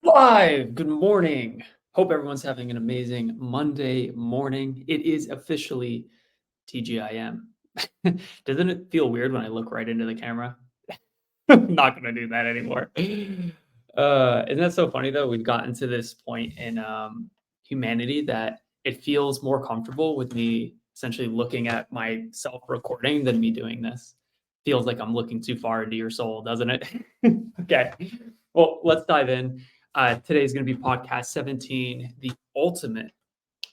Live. Good morning. Hope everyone's having an amazing Monday morning. It is officially TGIM. Doesn't it feel weird when I look right into the camera? I'm not gonna do that anymore. Isn't that so funny though? We've gotten to this point in humanity that it feels more comfortable with me essentially looking at myself recording than me doing this. Feels like I'm looking too far into your soul, doesn't it? Okay. Well, let's dive in. Today is going to be podcast 17, the ultimate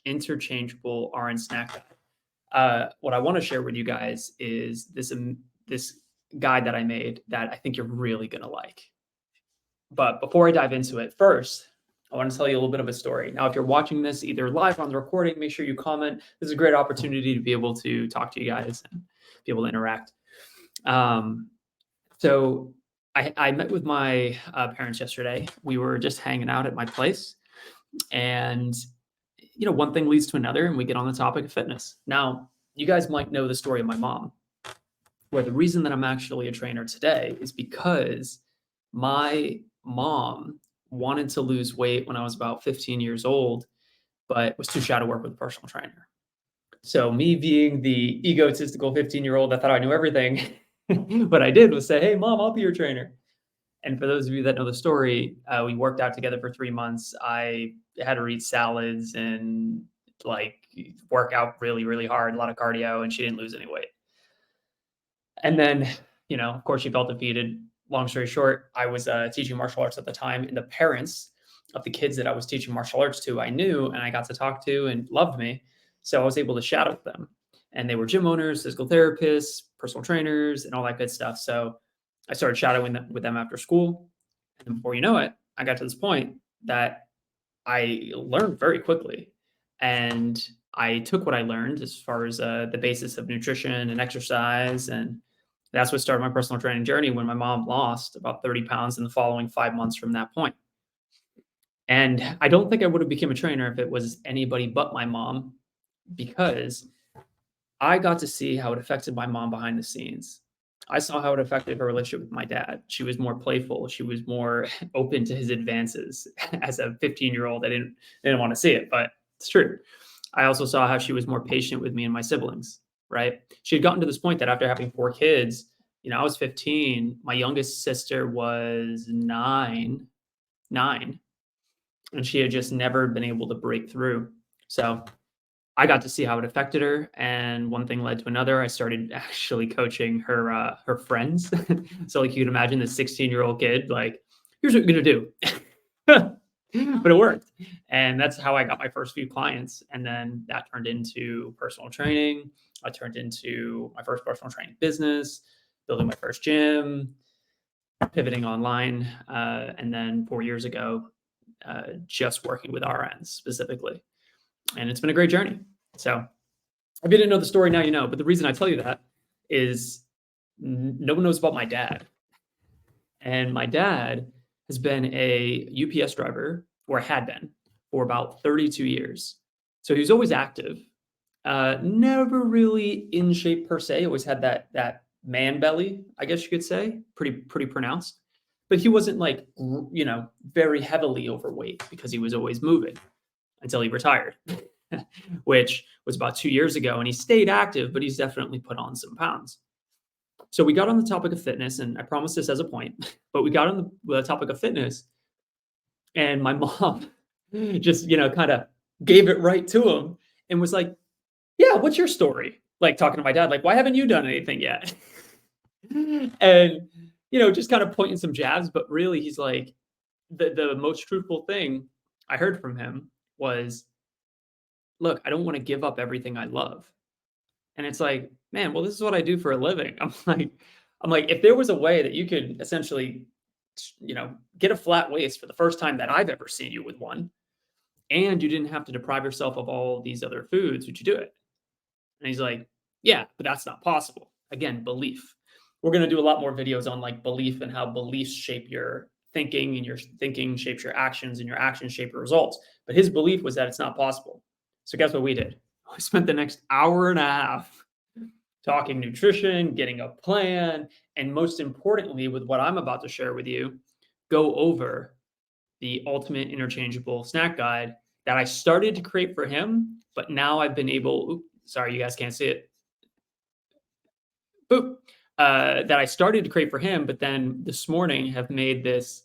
interchangeable RN snack guide. What I want to share with you guys is this guide that I made that I think you're really going to like. But before I dive into it, first, I want to tell you a little bit of a story. Now, if you're watching this either live on the recording, make sure you comment. This is a great opportunity to be able to talk to you guys and be able to interact. Um, so I met with my parents yesterday. We were just hanging out at my place, and one thing leads to another, and we get on the topic of fitness. Now, you guys might know the story of my mom, where the reason that I'm actually a trainer today is because my mom wanted to lose weight when I was about 15 years old, but was too shy to work with a personal trainer. So, me being the egotistical 15-year-old that thought I knew everything, what I did was say, "Hey, mom, I'll be your trainer." And for those of you that know the story, we worked out together for 3 months. I had her eat salads and like work out really, really hard, a lot of cardio, and she didn't lose any weight. And then, of course, she felt defeated. Long story short, I was teaching martial arts at the time, and the parents of the kids that I was teaching martial arts to, I knew and I got to talk to and loved me. So I was able to shadow them. And they were gym owners, physical therapists, personal trainers, and all that good stuff. So I started shadowing them with them after school. And before you know it, I got to this point that I learned very quickly. And I took what I learned as far as the basis of nutrition and exercise. And that's what started my personal training journey when my mom lost about 30 pounds in the following 5 months from that point. And I don't think I would have become a trainer if it was anybody but my mom, because I got to see how it affected my mom behind the scenes. I saw how it affected her relationship with my dad. She was more playful. She was more open to his advances. As a 15-year-old, I didn't want to see it, but it's true. I also saw how she was more patient with me and my siblings, right? She had gotten to this point that after having 4 kids, I was 15, my youngest sister was nine, and she had just never been able to break through. So I got to see how it affected her, and one thing led to another. I started actually coaching her friends. So, like, you can imagine this 16-year-old kid, like, "Here's what you're gonna do." But it worked, and that's how I got my first few clients, and then that turned into personal training. I turned into my first personal training business, building my first gym, pivoting online, and then 4 years ago, just working with RNs specifically, and it's been a great journey. So if you didn't know the story, now you know. But the reason I tell you that is no one knows about my dad. And my dad has been a UPS driver, or had been, for about 32 years. So he was always active, never really in shape per se. Always had that man belly, I guess you could say, pretty pronounced. But he wasn't like very heavily overweight because he was always moving until he retired, which was about 2 years ago. And he stayed active, but he's definitely put on some pounds. So we got on the topic of fitness, and I promise this as a point, but we got on the topic of fitness, and my mom just, kind of gave it right to him and was like, "Yeah, what's your story?" Like talking to my dad, like, "Why haven't you done anything yet?" And, just kind of pointing some jabs, but really he's like, the most truthful thing I heard from him was, "Look, I don't want to give up everything I love." And it's like, man, well, this is what I do for a living. I'm like, if there was a way that you could essentially, get a flat waist for the first time that I've ever seen you with one, and you didn't have to deprive yourself of all these other foods, would you do it? And he's like, yeah, but that's not possible. Again, belief. We're going to do a lot more videos on like belief and how beliefs shape your thinking, and your thinking shapes your actions, and your actions shape your results. But his belief was that it's not possible. So guess what we did? We spent the next hour and a half talking nutrition, getting a plan, and most importantly, with what I'm about to share with you, go over the ultimate interchangeable snack guide that I started to create for him, but now I've been able, sorry, you guys can't see it. Boop. That I started to create for him, but then this morning have made this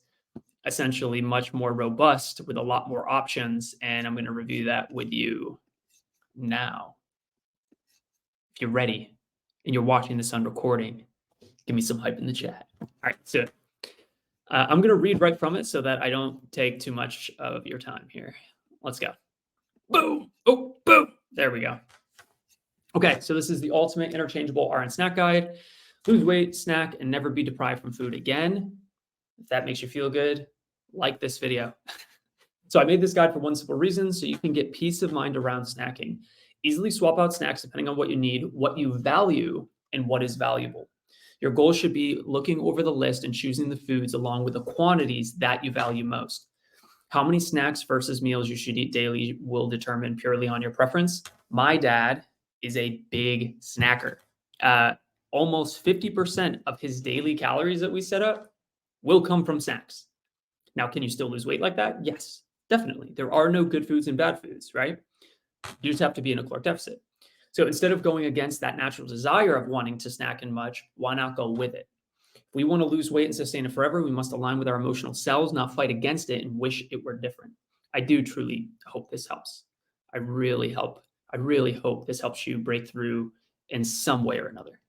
essentially much more robust with a lot more options. And I'm going to review that with you now. If you're ready and you're watching this on recording, give me some hype in the chat. All right, so I'm going to read right from it so that I don't take too much of your time here. Let's go. Boom. Oh, boom. There we go. Okay, so this is the ultimate interchangeable RN snack guide. Lose weight, snack, and never be deprived from food again. If that makes you feel good, like this video. So I made this guide for one simple reason, so you can get peace of mind around snacking. Easily swap out snacks depending on what you need, what you value, and what is valuable. Your goal should be looking over the list and choosing the foods along with the quantities that you value most. How many snacks versus meals you should eat daily will determine purely on your preference. My dad is a big snacker. Almost 50% of his daily calories that we set up will come from snacks. Now, can you still lose weight like that? Yes, definitely. There are no good foods and bad foods, right? You just have to be in a caloric deficit. So instead of going against that natural desire of wanting to snack and much, why not go with it? If we want to lose weight and sustain it forever, we must align with our emotional selves, not fight against it and wish it were different. I do truly hope this helps. I really hope this helps you break through in some way or another.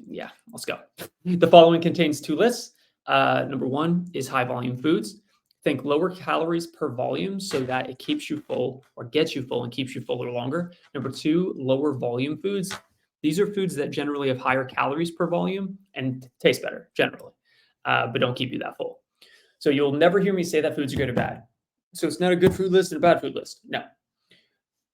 Yeah, let's go. The following contains two lists. Number one is high volume foods. Think lower calories per volume so that it keeps you full or gets you full and keeps you fuller longer. Number two, lower volume foods. These are foods that generally have higher calories per volume and taste better generally, but don't keep you that full. So you'll never hear me say that foods are good or bad. So it's not a good food list and a bad food list. No,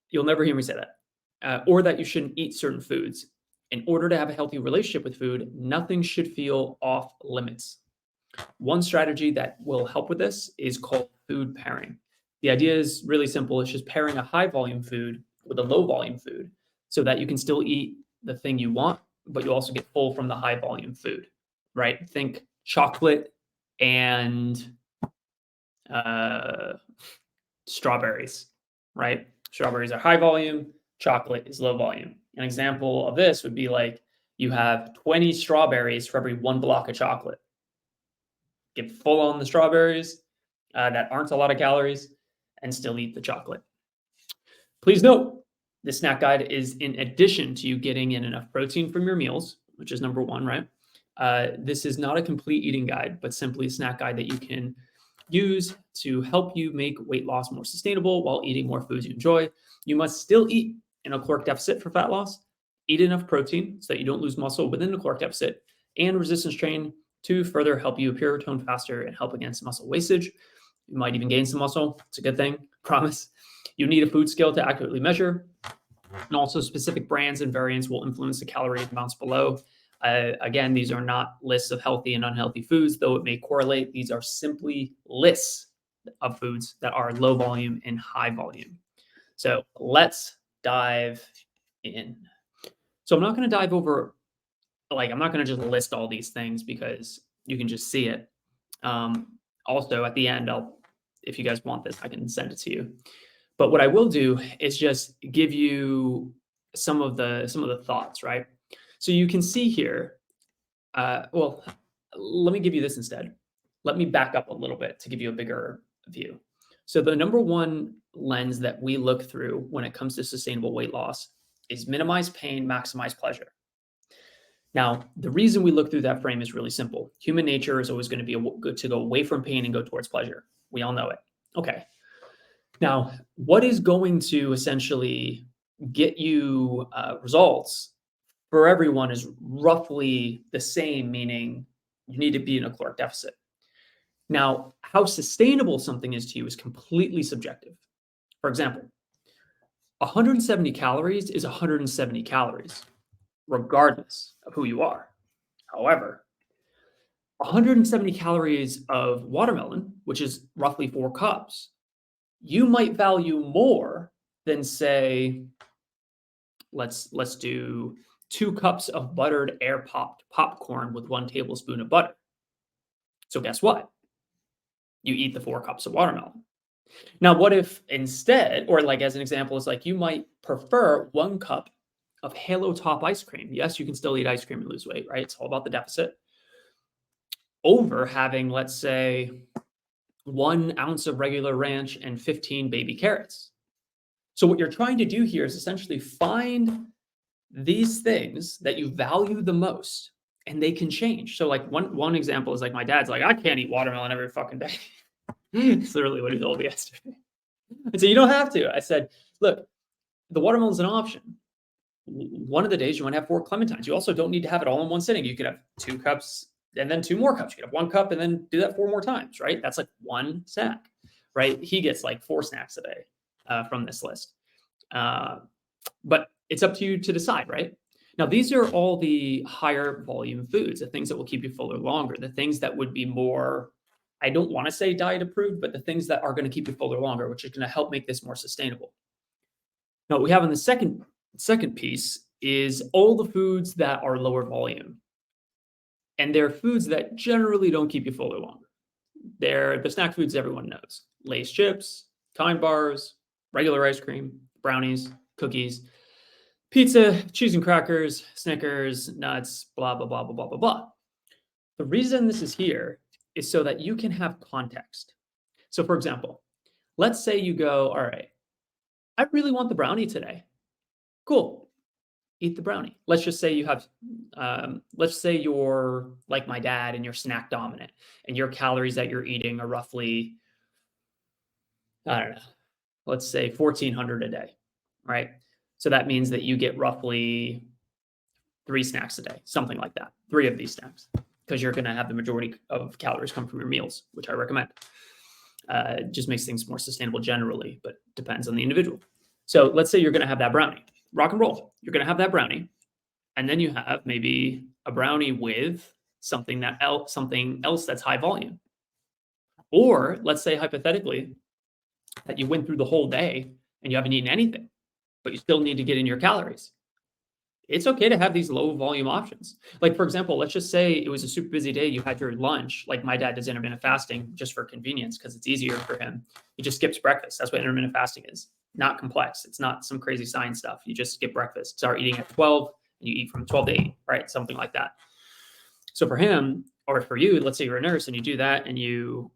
you'll never hear me say that. Or that you shouldn't eat certain foods. In order to have a healthy relationship with food, nothing should feel off limits. One strategy that will help with this is called food pairing. The idea is really simple. It's just pairing a high volume food with a low volume food so that you can still eat the thing you want, but you also get full from the high volume food, right? Think chocolate and strawberries, right? Strawberries are high volume, chocolate is low volume. An example of this would be like you have 20 strawberries for every one block of chocolate. Get full on the strawberries that aren't a lot of calories and still eat the chocolate. Please note, this snack guide is in addition to you getting in enough protein from your meals, which is number one, right? This is not a complete eating guide, but simply a snack guide that you can use to help you make weight loss more sustainable while eating more foods you enjoy. You must still eat in a caloric deficit for fat loss, eat enough protein so that you don't lose muscle within the caloric deficit, and resistance train to further help you appear toned faster and help against muscle wastage. You might even gain some muscle. It's a good thing, promise. You need a food scale to accurately measure. And also specific brands and variants will influence the calorie amounts below. Again, these are not lists of healthy and unhealthy foods, though it may correlate. These are simply lists of foods that are low volume and high volume. So let's dive in. So I'm not going to dive over, I'm not going to just list all these things because you can just see it. Also, at the end, if you guys want this, I can send it to you. But what I will do is just give you some of the thoughts, right? So you can see here. Well, let me give you this instead. Let me back up a little bit to give you a bigger view. So the number one lens that we look through when it comes to sustainable weight loss is minimize pain, maximize pleasure. Now, the reason we look through that frame is really simple. Human nature is always going to be good to go away from pain and go towards pleasure. We all know it. Okay. Now, what is going to essentially get you results for everyone is roughly the same, meaning you need to be in a caloric deficit. Now, how sustainable something is to you is completely subjective. For example, 170 calories is 170 calories, regardless of who you are. However, 170 calories of watermelon, which is roughly 4 cups, you might value more than, say, let's do 2 cups of buttered air popped popcorn with 1 tablespoon of butter. So guess what? you eat the 4 cups of watermelon. Now, what if instead, or like as an example, is like you might prefer 1 cup of Halo Top ice cream. Yes, you can still eat ice cream and lose weight, right? It's all about the deficit. Over having, let's say, 1 ounce of regular ranch and 15 baby carrots. So what you're trying to do here is essentially find these things that you value the most, and they can change. So like one example is like my dad's like, I can't eat watermelon every fucking day. It's literally what he told me yesterday. I said, you don't have to. I said, look, the watermelon's an option. One of the days you want to have 4 clementines. You also don't need to have it all in one sitting. You could have 2 cups and then 2 more cups. You could have 1 cup and then do that 4 more times, right? That's like 1 snack, right? He gets like 4 snacks a day from this list. But it's up to you to decide, right? Now, these are all the higher volume foods, the things that will keep you fuller longer, the things that would be more, I don't want to say diet approved, but the things that are going to keep you fuller longer, which is going to help make this more sustainable. Now, what we have in the second piece is all the foods that are lower volume. And they're foods that generally don't keep you fuller longer. They're the snack foods everyone knows. Lay's chips, Kind bars, regular ice cream, brownies, cookies, pizza, cheese and crackers, Snickers, nuts, blah, blah, blah, blah, blah, blah, blah. The reason this is here is so that you can have context. So, for example, let's say you go, all right, I really want the brownie today. Cool. Eat the brownie. Let's just say you have, let's say you're like my dad and you're snack dominant and your calories that you're eating are roughly, I don't know, let's say 1,400 a day, right? So that means that you get roughly 3 snacks a day, something like that, 3 of these snacks, because you're going to have the majority of calories come from your meals, which I recommend. It just makes things more sustainable generally, but depends on the individual. So let's say you're going to have that brownie, rock and roll. You're going to have that brownie, and then you have maybe a brownie with something else that's high volume. Or let's say hypothetically that you went through the whole day and you haven't eaten anything, but you still need to get in your calories. It's okay to have these low volume options. Like, for example, let's just say it was a super busy day. You had your lunch, like my dad does intermittent fasting just for convenience because it's easier for him. He just skips breakfast. That's what intermittent fasting is. Not complex. It's not some crazy science stuff. You just skip breakfast, start eating at 12, and you eat from 12 to 8, right? Something like that. So for him, or for you, let's say you're a nurse and you do that and you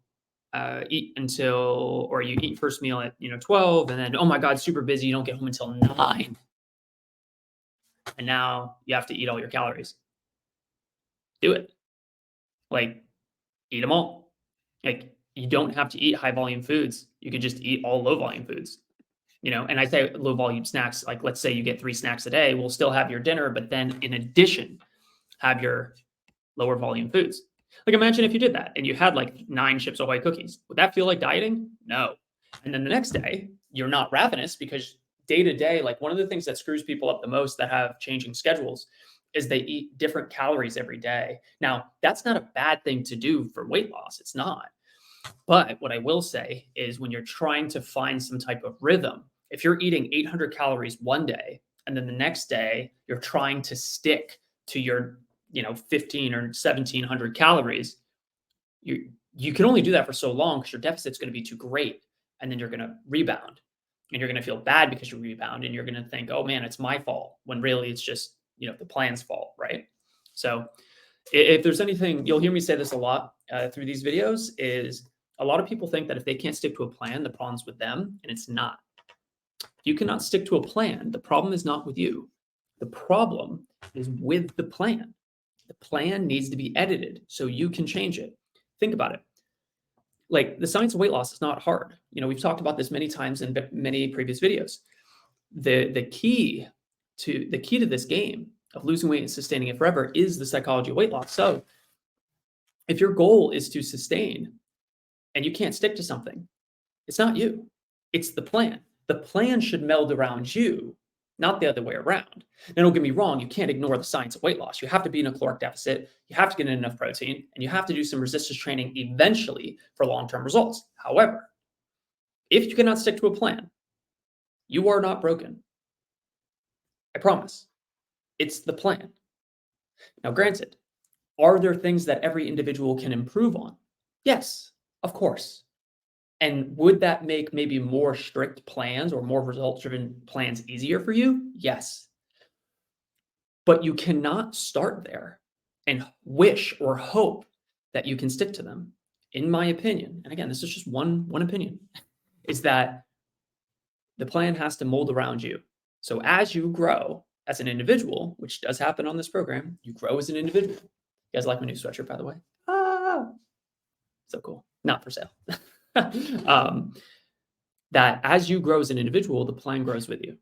eat until, or you eat first meal at 12, and then, oh my God, super busy. You don't get home until 9. And now you have to eat all your calories. Do it. Like, eat them all. Like, you don't have to eat high volume foods. You could just eat all low volume foods. And I say low volume snacks, like let's say you get 3 snacks a day, we'll still have your dinner, but then in addition, have your lower volume foods. Like imagine if you did that and you had like 9 Chips Ahoy cookies. Would that feel like dieting? No. And then the next day, you're not ravenous because day to day, like one of the things that screws people up the most that have changing schedules is they eat different calories every day. Now, that's not a bad thing to do for weight loss. It's not. But what I will say is when you're trying to find some type of rhythm, if you're eating 800 calories one day and then the next day you're trying to stick to your 15 or 1700 calories, you can only do that for so long because your deficit's going to be too great, and then you're going to rebound and you're going to feel bad because you rebound and you're going to think, oh man, it's my fault, when really it's just the plan's fault, right? So if there's anything, you'll hear me say this a lot through these videos, is a lot of people think that if they can't stick to a plan, the problem's with them, and it's not. If you cannot stick to a plan, the problem is not with you. The problem is with the plan. The plan needs to be edited so you can change it. Think about it. Like the science of weight loss is not hard. We've talked about this many times in many previous videos. The key to this game of losing weight and sustaining it forever is the psychology of weight loss. So if your goal is to sustain and you can't stick to something, it's not you, it's the plan. The plan should meld around you, not the other way around. Now, don't get me wrong, you can't ignore the science of weight loss. You have to be in a caloric deficit, you have to get in enough protein, and you have to do some resistance training eventually for long-term results. However, if you cannot stick to a plan, you are not broken. I promise. It's the plan. Now, granted, are there things that every individual can improve on? Yes. Of course. And would that make maybe more strict plans or more results-driven plans easier for you? Yes. But you cannot start there and wish or hope that you can stick to them. In my opinion, and again, this is just one opinion, is that the plan has to mold around you. So as you grow as an individual, which does happen on this program, you grow as an individual. You guys like my new sweatshirt, by the way? Ah, so cool. Not for sale. um, that as you grow as an individual, the plan grows with you.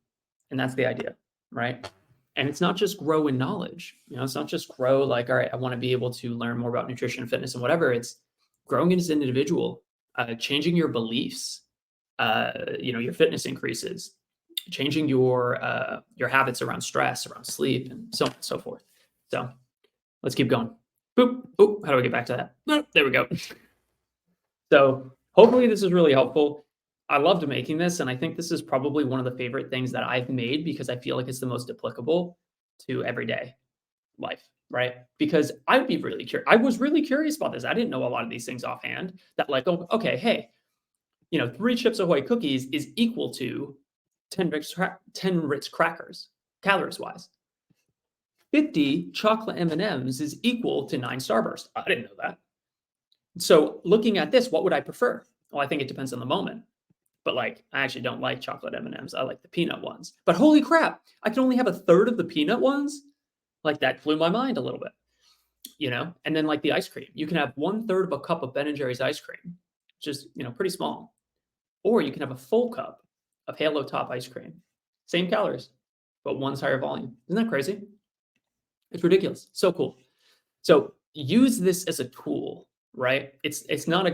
And that's the idea, right? And it's not just grow in knowledge. It's not just grow like, all right, I want to be able to learn more about nutrition and fitness and whatever. It's growing as an individual, changing your beliefs, your fitness increases, changing your habits around stress, around sleep, and so on and so forth. So let's keep going. Boop. Oh, how do I get back to that? Oh, there we go. So hopefully this is really helpful. I loved making this, and I think this is probably one of the favorite things that I've made because I feel like it's the most applicable to everyday life, right? Because I would be really curious. I was really curious about this. I didn't know a lot of these things offhand. That like, oh, okay, hey, 3 Chips Ahoy cookies is equal to 10 Ritz crackers, calories wise. 50 chocolate M&Ms is equal to 9 Starburst. I didn't know that. So looking at this, what would I prefer? Well, I think it depends on the moment. But I actually don't like chocolate M&Ms. I like the peanut ones. But holy crap, I can only have a third of the peanut ones? That blew my mind a little bit, And then the ice cream, you can have 1/3 of a cup of Ben& Jerry's ice cream, just, pretty small. Or you can have a full cup of Halo Top ice cream. Same calories, but one's higher volume. Isn't that crazy? It's ridiculous. So cool. So use this as a tool, right? It's not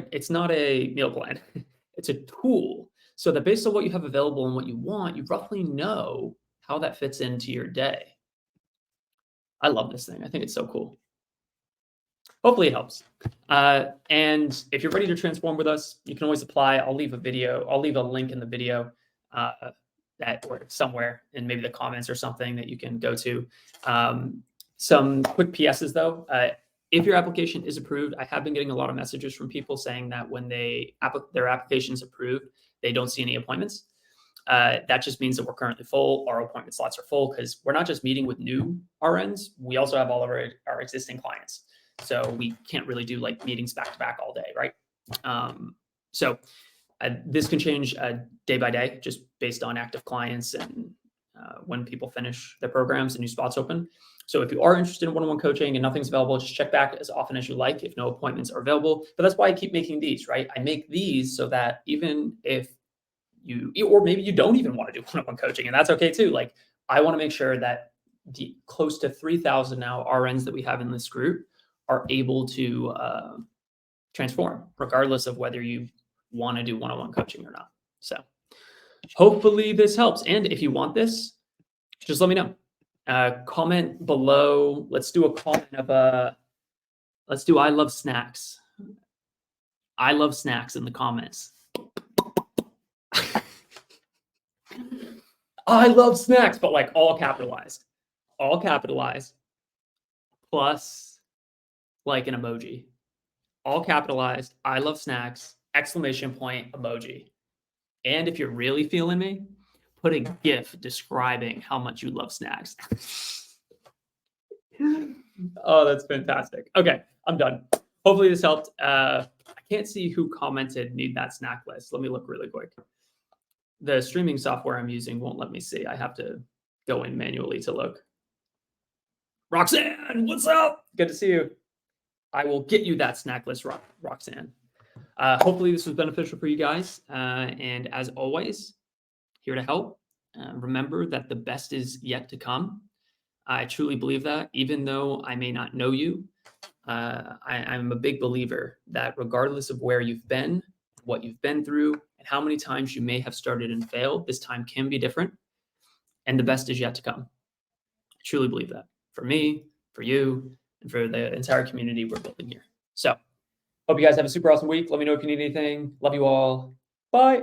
a meal plan. It's a tool so that based on what you have available and what you want, you roughly know how that fits into your day. I love this thing. I think it's so cool. Hopefully it helps. And if you're ready to transform with us, you can always apply. I'll leave a link in the video or somewhere in maybe the comments or something that you can go to. Some quick PSs though. If your application is approved, I have been getting a lot of messages from people saying that when their application is approved, they don't see any appointments. That just means that we're currently full. Our appointment slots are full because we're not just meeting with new RNs. We also have all of our existing clients. So we can't really do meetings back to back all day, right? So this can change day by day, just based on active clients and when people finish their programs and new spots open. So if you are interested in one-on-one coaching and nothing's available, just check back as often as you like if no appointments are available. But that's why I keep making these, right? I make these so that even if or maybe you don't even want to do one-on-one coaching, and that's okay too. I want to make sure that the close to 3,000 now RNs that we have in this group are able to transform, regardless of whether you want to do one-on-one coaching or not. So hopefully this helps. And if you want this, just let me know. Comment below. Let's do a comment of let's do I love snacks. I love snacks in the comments. I love snacks, but all capitalized. All capitalized. Plus an emoji. All capitalized. I love snacks. Exclamation point emoji. And if you're really feeling me, put a GIF describing how much you love snacks. Oh, that's fantastic. Okay, I'm done. Hopefully this helped. I can't see who commented need that snack list. Let me look really quick. The streaming software I'm using won't let me see. I have to go in manually to look. Roxanne, what's up? Good to see you. I will get you that snack list, Roxanne. Hopefully this was beneficial for you guys. And as always, here to help. Remember that the best is yet to come. I truly believe that, even though I may not know you, I'm a big believer that regardless of where you've been, what you've been through, and how many times you may have started and failed, this time can be different, and the best is yet to come. I truly believe that for me, for you, and for the entire community we're building here. So hope you guys have a super awesome week. Let me know if you need anything. Love you all. Bye.